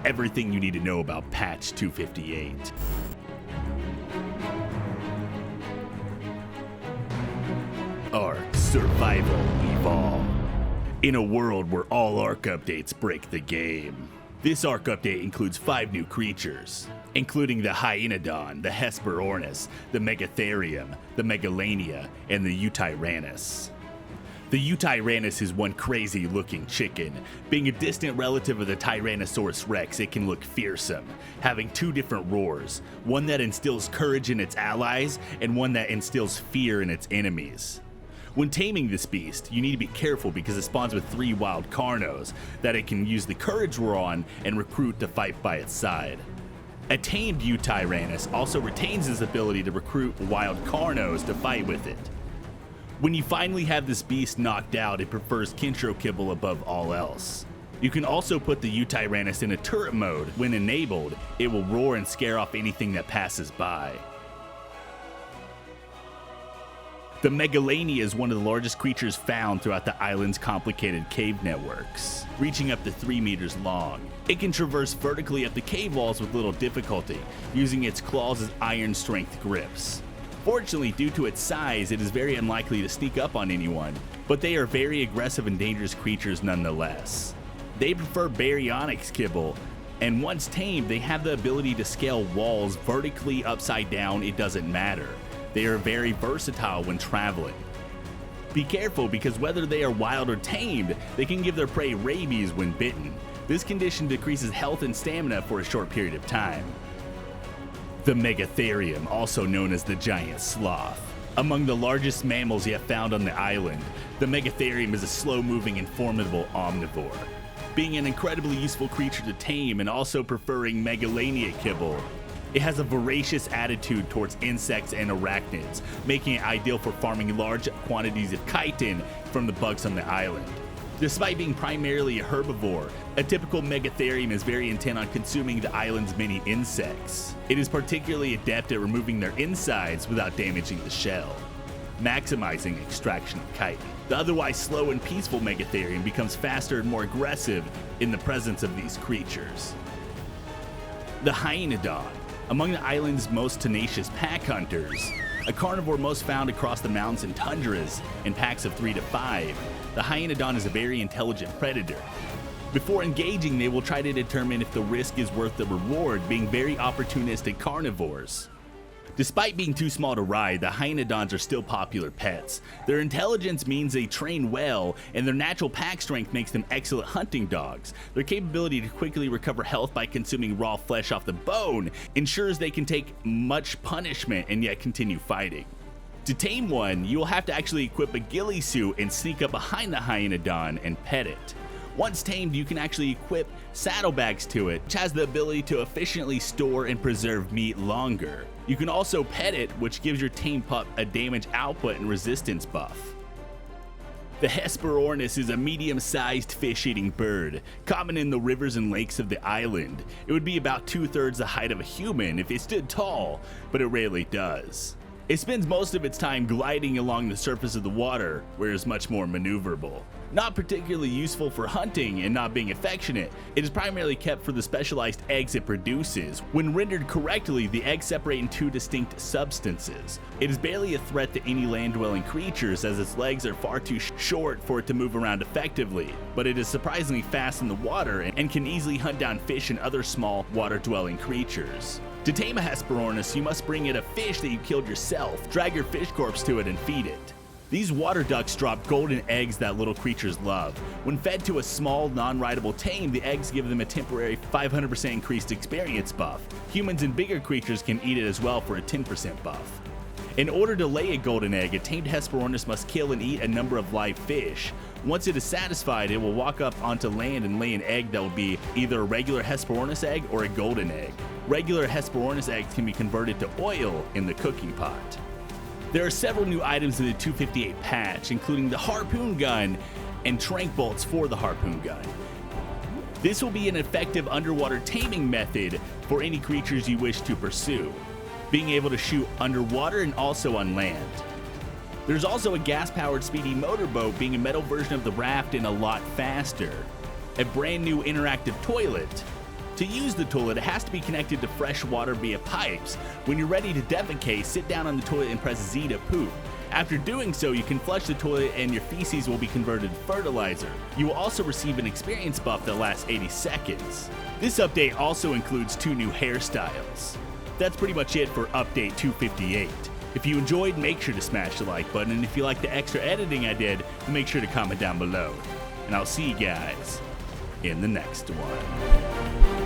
everything you need to know about patch 258. ARK Survival Evolved. In a world where all ARK updates break the game, this ARK update includes 5 new creatures, including the HYAENODON, the Hesperornis, the Megatherium, the MEGALANIA, and the YUTYRANNUS. The YUTYRANNUS is one crazy looking chicken. Being a distant relative of the Tyrannosaurus Rex, it can look fearsome, having 2 different roars, one that instills courage in its allies and one that instills fear in its enemies. When taming this beast, you need to be careful because it spawns with 3 wild Carnos that it can use the courage roar on and recruit to fight by its side. A tamed YUTYRANNUS also retains his ability to recruit wild Carnos to fight with it. When you finally have this beast knocked out, it prefers Kinshro Kibble above all else. You can also put the YUTYRANNUS in a turret mode. When enabled, it will roar and scare off anything that passes by. The MEGALANIA is one of the largest creatures found throughout the island's complicated cave networks, reaching up to 3 meters long. It can traverse vertically up the cave walls with little difficulty, using its claws as iron strength grips. Fortunately, due to its size, it is very unlikely to sneak up on anyone, but they are very aggressive and dangerous creatures nonetheless. They prefer baryonyx kibble, and once tamed, they have the ability to scale walls vertically upside down. It doesn't matter. They are very versatile when traveling. Be careful because whether they are wild or tamed, they can give their prey rabies when bitten. This condition decreases health and stamina for a short period of time. The Megatherium, also known as the giant sloth. Among the largest mammals yet found on the island, the Megatherium is a slow-moving and formidable omnivore. Being an incredibly useful creature to tame and also preferring Megalania kibble, it has a voracious attitude towards insects and arachnids, making it ideal for farming large quantities of chitin from the bugs on the island. Despite being primarily a herbivore, a typical Megatherium is very intent on consuming the island's many insects. It is particularly adept at removing their insides without damaging the shell, maximizing extraction of chitin. The otherwise slow and peaceful Megatherium becomes faster and more aggressive in the presence of these creatures. The HYAENODON. Among the island's most tenacious pack hunters, a carnivore most found across the mountains and tundras in packs of 3 to 5, the HYAENODON is a very intelligent predator. Before engaging, they will try to determine if the risk is worth the reward, being very opportunistic carnivores. Despite being too small to ride, the HYAENODONs are still popular pets. Their intelligence means they train well, and their natural pack strength makes them excellent hunting dogs. Their capability to quickly recover health by consuming raw flesh off the bone ensures they can take much punishment and yet continue fighting. To tame one, you will have to actually equip a ghillie suit and sneak up behind the HYAENODON and pet it. Once tamed, you can actually equip saddlebags to it, which has the ability to efficiently store and preserve meat longer. You can also pet it, which gives your tame pup a damage output and resistance buff. The Hesperornis is a medium-sized fish-eating bird, common in the rivers and lakes of the island. It would be about 2/3 the height of a human if it stood tall, but it rarely does. It spends most of its time gliding along the surface of the water, where it is much more maneuverable. Not particularly useful for hunting and not being affectionate, it is primarily kept for the specialized eggs it produces. When rendered correctly, the eggs separate in 2 distinct substances. It is barely a threat to any land-dwelling creatures as its legs are far too short for it to move around effectively, but it is surprisingly fast in the water and can easily hunt down fish and other small water-dwelling creatures. To tame a Hesperornis, you must bring it a fish that you killed yourself, drag your fish corpse to it, and feed it. These water ducks drop golden eggs that little creatures love. When fed to a small, non-rideable tame, the eggs give them a temporary 500% increased experience buff. Humans and bigger creatures can eat it as well for a 10% buff. In order to lay a golden egg, a tamed Hesperornis must kill and eat a number of live fish. Once it is satisfied, it will walk up onto land and lay an egg that will be either a regular Hesperornis egg or a golden egg. Regular Hesperornis eggs can be converted to oil in the cooking pot. There are several new items in the 258 patch, including the Harpoon Gun and tranq bolts for the Harpoon Gun. This will be an effective underwater taming method for any creatures you wish to pursue, being able to shoot underwater and also on land. There's also a gas-powered speedy motorboat, being a metal version of the raft and a lot faster. A brand new interactive toilet. To use the toilet, it has to be connected to fresh water via pipes. When you're ready to defecate, sit down on the toilet and press Z to poop. After doing so, you can flush the toilet and your feces will be converted to fertilizer. You will also receive an experience buff that lasts 80 seconds. This update also includes 2 new hairstyles. That's pretty much it for update 258. If you enjoyed, make sure to smash the like button, and if you like the extra editing I did, then make sure to comment down below. And I'll see you guys in the next one.